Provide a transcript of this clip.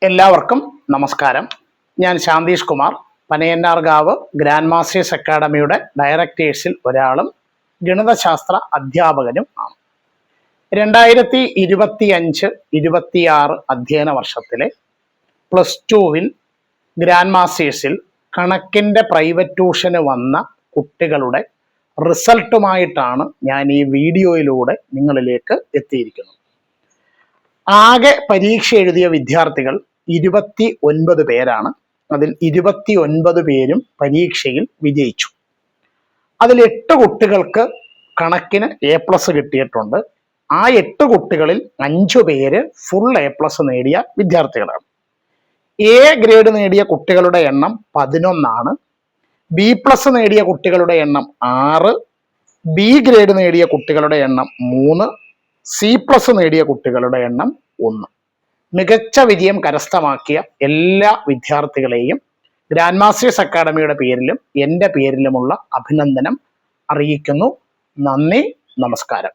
എല്ലാവർക്കും നമസ്കാരം. ഞാൻ ശാന്തീഷ് കുമാർ, പനയന്നാർകാവ് ഗ്രാൻഡ് മാസ്റ്റേഴ്സ് അക്കാഡമിയുടെ ഡയറക്ടേഴ്സിൽ ഒരാളും ഗണിതശാസ്ത്ര അധ്യാപകനും ആണ്. 2025-26 അധ്യയന വർഷത്തിലെ +2 ഗ്രാൻഡ് മാസ്റ്റേഴ്സിൽ കണക്കിൻ്റെ പ്രൈവറ്റ് ട്യൂഷന് വന്ന കുട്ടികളുടെ റിസൾട്ടുമായിട്ടാണ് ഞാൻ ഈ വീഡിയോയിലൂടെ നിങ്ങളിലേക്ക് എത്തിയിരിക്കുന്നത്. ആകെ പരീക്ഷ എഴുതിയ വിദ്യാർത്ഥികൾ 29 പേരാണ്. അതിൽ 29 പേരും പരീക്ഷയിൽ വിജയിച്ചു. അതിൽ 8 കുട്ടികൾക്ക് കണക്കിന് A+ കിട്ടിയിട്ടുണ്ട്. ആ 8 കുട്ടികളിൽ 5 പേര് ഫുൾ A+ നേടിയ വിദ്യാർത്ഥികളാണ്. A ഗ്രേഡ് നേടിയ കുട്ടികളുടെ എണ്ണം 11 ആണ്. B+ നേടിയ കുട്ടികളുടെ എണ്ണം 6, B ഗ്രേഡ് നേടിയ കുട്ടികളുടെ എണ്ണം 3, C+ നേടിയ കുട്ടികളുടെ എണ്ണം 1. മികച്ച വിജയം കരസ്ഥമാക്കിയ എല്ലാ വിദ്യാർത്ഥികളെയും ഗ്രാൻഡ് മാസ്റ്റേഴ്സ് അക്കാഡമിയുടെ പേരിലും എൻ്റെ പേരിലുമുള്ള അഭിനന്ദനം അറിയിക്കുന്നു. നന്ദി, നമസ്കാരം.